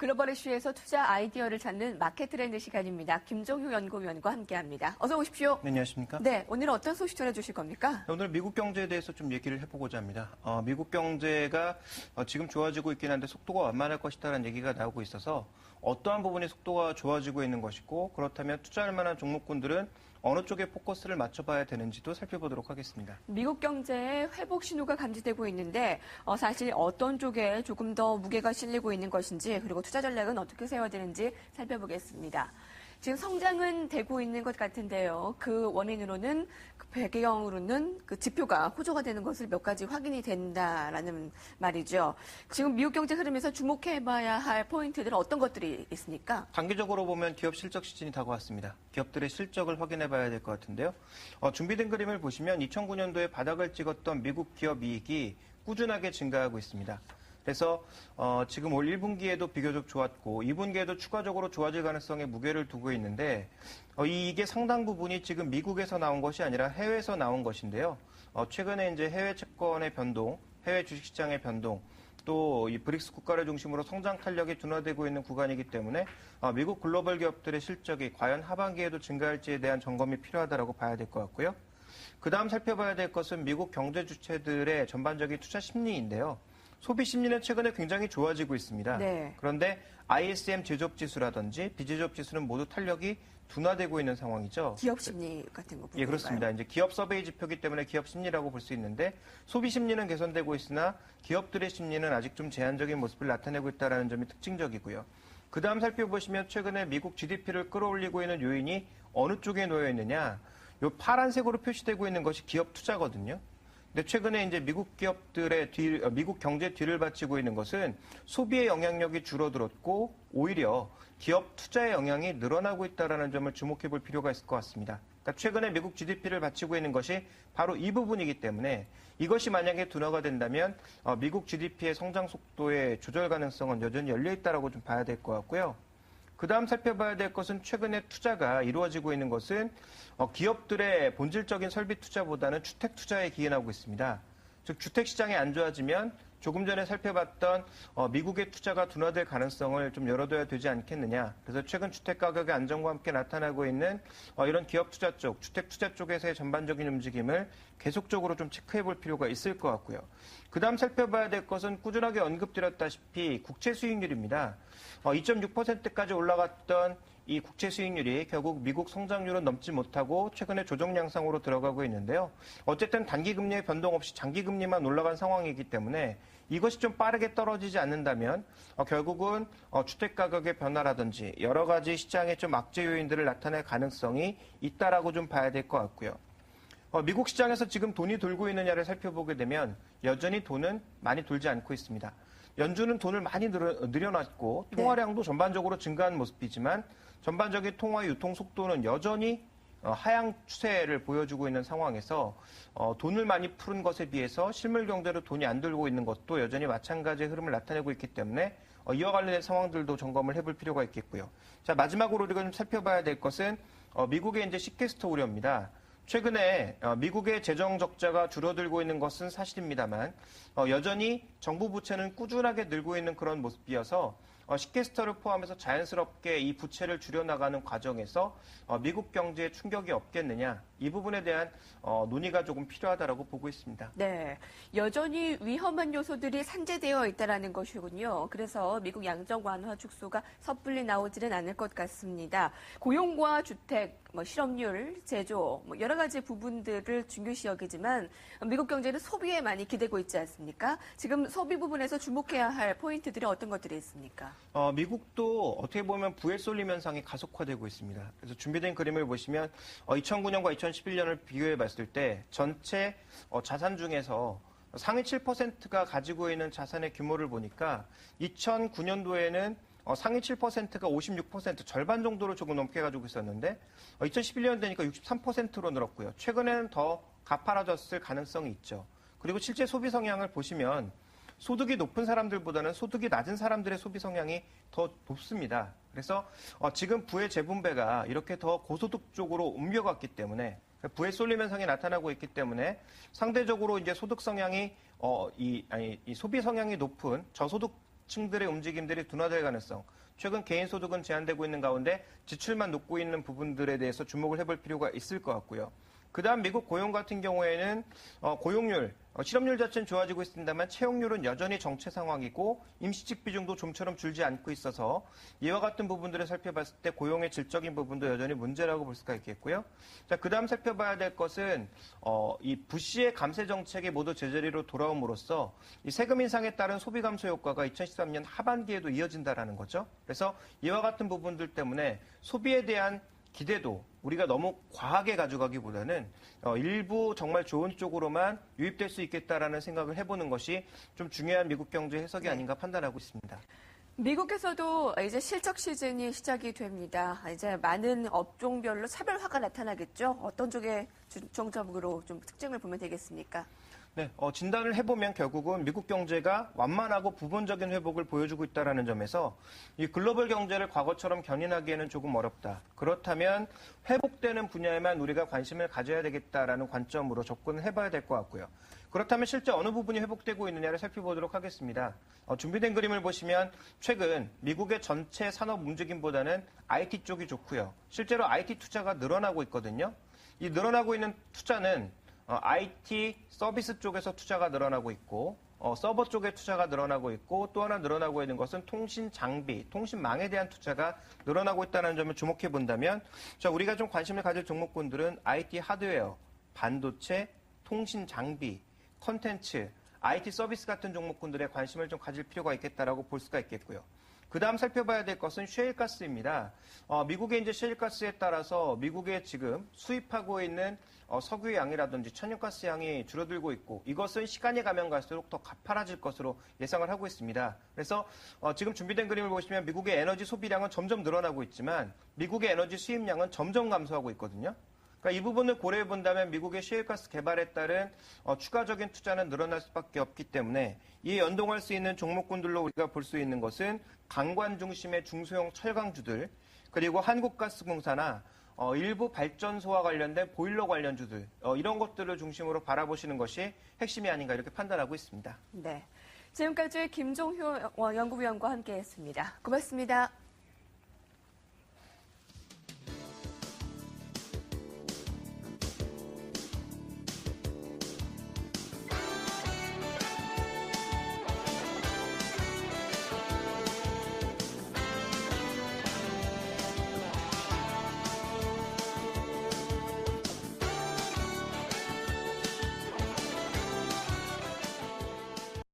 글로벌 이슈에서 투자 아이디어를 찾는 마켓 트렌드 시간입니다. 김종휴 연구위원과 함께합니다. 어서 오십시오. 네, 안녕하십니까? 네, 오늘은 어떤 소식 전해주실 겁니까? 오늘 미국 경제에 대해서 좀 얘기를 해보고자 합니다. 미국 경제가 지금 좋아지고 있긴 한데 속도가 완만할 것이다라는 얘기가 나오고 있어서 어떠한 부분이 속도가 좋아지고 있는 것이고 그렇다면 투자할 만한 종목군들은 어느 쪽에 포커스를 맞춰봐야 되는지도 살펴보도록 하겠습니다. 미국 경제에 회복 신호가 감지되고 있는데 사실 어떤 쪽에 조금 더 무게가 실리고 있는 것인지 그리고 투자 전략은 어떻게 세워야 되는지 살펴보겠습니다. 지금 성장은 되고 있는 것 같은데요. 그 원인으로는 그 배경으로는 그 지표가 호조가 되는 것을 몇 가지 확인이 된다라는 말이죠. 지금 미국 경제 흐름에서 주목해봐야 할 포인트들은 어떤 것들이 있습니까? 단기적으로 보면 기업 실적 시즌이 다가왔습니다. 기업들의 실적을 확인해봐야 될 것 같은데요. 준비된 그림을 보시면 2009년도에 바닥을 찍었던 미국 기업 이익이 꾸준하게 증가하고 있습니다. 그래서 지금 올 1분기에도 비교적 좋았고 2분기에도 추가적으로 좋아질 가능성에 무게를 두고 있는데 이게 상당 부분이 지금 미국에서 나온 것이 아니라 해외에서 나온 것인데요. 최근에 이제 해외 채권의 변동, 해외 주식시장의 변동, 또 이 브릭스 국가를 중심으로 성장 탄력이 둔화되고 있는 구간이기 때문에 미국 글로벌 기업들의 실적이 과연 하반기에도 증가할지에 대한 점검이 필요하다고 봐야 될 것 같고요. 그 다음 살펴봐야 될 것은 미국 경제 주체들의 전반적인 투자 심리인데요. 소비 심리는 최근에 굉장히 좋아지고 있습니다. 네. 그런데 ISM 제조업 지수라든지 비제조업 지수는 모두 탄력이 둔화되고 있는 상황이죠. 기업 심리 같은 거. 예, 그렇습니다. 이제 기업 서베이 지표이기 때문에 기업 심리라고 볼 수 있는데 소비 심리는 개선되고 있으나 기업들의 심리는 아직 좀 제한적인 모습을 나타내고 있다는 점이 특징적이고요. 그 다음 살펴보시면 최근에 미국 GDP를 끌어올리고 있는 요인이 어느 쪽에 놓여 있느냐. 요 파란색으로 표시되고 있는 것이 기업 투자거든요. 근데 최근에 이제 미국 기업들의 미국 경제 뒤를 바치고 있는 것은 소비의 영향력이 줄어들었고 오히려 기업 투자의 영향이 늘어나고 있다는 점을 주목해 볼 필요가 있을 것 같습니다. 그러니까 최근에 미국 GDP를 바치고 있는 것이 바로 이 부분이기 때문에 이것이 만약에 둔화가 된다면 미국 GDP의 성장 속도의 조절 가능성은 여전히 열려 있다라고 좀 봐야 될 것 같고요. 그 다음 살펴봐야 될 것은 최근에 투자가 이루어지고 있는 것은 기업들의 본질적인 설비 투자보다는 주택 투자에 기인하고 있습니다. 즉 주택 시장이 안 좋아지면 조금 전에 살펴봤던 미국의 투자가 둔화될 가능성을 좀 열어둬야 되지 않겠느냐. 그래서 최근 주택 가격의 안정과 함께 나타나고 있는 이런 기업 투자 쪽, 주택 투자 쪽에서의 전반적인 움직임을 계속적으로 좀 체크해 볼 필요가 있을 것 같고요. 그 다음 살펴봐야 될 것은 꾸준하게 언급드렸다시피 국채 수익률입니다. 2.6%까지 올라갔던 이 국채 수익률이 결국 미국 성장률은 넘지 못하고 최근에 조정 양상으로 들어가고 있는데요. 어쨌든 단기 금리의 변동 없이 장기 금리만 올라간 상황이기 때문에 이것이 좀 빠르게 떨어지지 않는다면 결국은 주택 가격의 변화라든지 여러 가지 시장의 좀 악재 요인들을 나타낼 가능성이 있다라고 좀 봐야 될 것 같고요. 미국 시장에서 지금 돈이 돌고 있느냐를 살펴보게 되면 여전히 돈은 많이 돌지 않고 있습니다. 연준은 돈을 많이 늘여놨고 통화량도 전반적으로 증가한 모습이지만 전반적인 통화 유통 속도는 여전히 하향 추세를 보여주고 있는 상황에서 돈을 많이 푸른 것에 비해서 실물 경제로 돈이 안 들고 있는 것도 여전히 마찬가지의 흐름을 나타내고 있기 때문에 이와 관련된 상황들도 점검을 해볼 필요가 있겠고요. 자, 마지막으로 우리가 좀 살펴봐야 될 것은 미국의 이제 시캐스터 우려입니다. 최근에 미국의 재정 적자가 줄어들고 있는 것은 사실입니다만 여전히 정부 부채는 꾸준하게 늘고 있는 그런 모습이어서 시캐스터를 포함해서 자연스럽게 이 부채를 줄여나가는 과정에서 미국 경제에 충격이 없겠느냐 이 부분에 대한 논의가 조금 필요하다라고 보고 있습니다. 네, 여전히 위험한 요소들이 산재되어 있다는 것이군요. 그래서 미국 양적 완화 축소가 섣불리 나오지는 않을 것 같습니다. 고용과 주택, 실업률, 제조 여러 가지 부분들을 중요시 여기지만 미국 경제는 소비에 많이 기대고 있지 않습니까? 지금 소비 부분에서 주목해야 할 포인트들이 어떤 것들이 있습니까? 미국도 어떻게 보면 부의 쏠림 현상이 가속화되고 있습니다. 그래서 준비된 그림을 보시면 2009년과 2011년을 비교해 봤을 때 전체 자산 중에서 상위 7%가 가지고 있는 자산의 규모를 보니까 2009년도에는 상위 7%가 56% 절반 정도로 조금 넘게 가지고 있었는데 2011년 되니까 63%로 늘었고요. 최근에는 더 가파라졌을 가능성이 있죠. 그리고 실제 소비 성향을 보시면 소득이 높은 사람들보다는 소득이 낮은 사람들의 소비 성향이 더 높습니다. 그래서 지금 부의 재분배가 이렇게 더 고소득 쪽으로 옮겨갔기 때문에 부의 쏠림 현상이 나타나고 있기 때문에 상대적으로 이제 소득 성향이 이 소비 성향이 높은 저소득 층들의 움직임들이 둔화될 가능성, 최근 개인 소득은 제한되고 있는 가운데 지출만 높고 있는 부분들에 대해서 주목을 해볼 필요가 있을 것 같고요. 그다음 미국 고용 같은 경우에는 고용률, 실업률 자체는 좋아지고 있습니다만 채용률은 여전히 정체 상황이고 임시직 비중도 좀처럼 줄지 않고 있어서 이와 같은 부분들을 살펴봤을 때 고용의 질적인 부분도 여전히 문제라고 볼 수가 있겠고요. 자, 그다음 살펴봐야 될 것은 이 부시의 감세 정책이 모두 제자리로 돌아옴으로써 이 세금 인상에 따른 소비 감소 효과가 2013년 하반기에도 이어진다라는 거죠. 그래서 이와 같은 부분들 때문에 소비에 대한 기대도 우리가 너무 과하게 가져가기보다는 일부 정말 좋은 쪽으로만 유입될 수 있겠다라는 생각을 해보는 것이 좀 중요한 미국 경제 해석이 아닌가 판단하고 있습니다. 미국에서도 이제 실적 시즌이 시작이 됩니다. 이제 많은 업종별로 차별화가 나타나겠죠. 어떤 쪽에 중점으로 좀 특징을 보면 되겠습니까? 네, 진단을 해보면 결국은 미국 경제가 완만하고 부분적인 회복을 보여주고 있다는 점에서 이 글로벌 경제를 과거처럼 견인하기에는 조금 어렵다. 그렇다면 회복되는 분야에만 우리가 관심을 가져야 되겠다라는 관점으로 접근을 해봐야 될 것 같고요. 그렇다면 실제 어느 부분이 회복되고 있느냐를 살펴보도록 하겠습니다. 준비된 그림을 보시면 최근 미국의 전체 산업 움직임보다는 IT 쪽이 좋고요. 실제로 IT 투자가 늘어나고 있거든요. 이 늘어나고 있는 투자는 IT 서비스 쪽에서 투자가 늘어나고 있고 서버 쪽에 투자가 늘어나고 있고 또 하나 늘어나고 있는 것은 통신 장비, 통신망에 대한 투자가 늘어나고 있다는 점을 주목해 본다면 자, 우리가 좀 관심을 가질 종목군들은 IT 하드웨어, 반도체, 통신 장비, 컨텐츠, IT 서비스 같은 종목군들에 관심을 좀 가질 필요가 있겠다라고 볼 수가 있겠고요. 그 다음 살펴봐야 될 것은 셰일가스입니다. 미국의 이제 셰일가스에 따라서 미국에 지금 수입하고 있는 석유의 양이라든지 천연가스 양이 줄어들고 있고 이것은 시간이 가면 갈수록 더 가파라질 것으로 예상을 하고 있습니다. 그래서 지금 준비된 그림을 보시면 미국의 에너지 소비량은 점점 늘어나고 있지만 미국의 에너지 수입량은 점점 감소하고 있거든요. 그러니까 이 부분을 고려해 본다면 미국의 셰일가스 개발에 따른 추가적인 투자는 늘어날 수밖에 없기 때문에 이에 연동할 수 있는 종목군들로 우리가 볼 수 있는 것은 강관 중심의 중소형 철강주들 그리고 한국가스공사나 일부 발전소와 관련된 보일러 관련주들 이런 것들을 중심으로 바라보시는 것이 핵심이 아닌가 이렇게 판단하고 있습니다. 네, 지금까지 김종효 연구위원과 함께했습니다. 고맙습니다.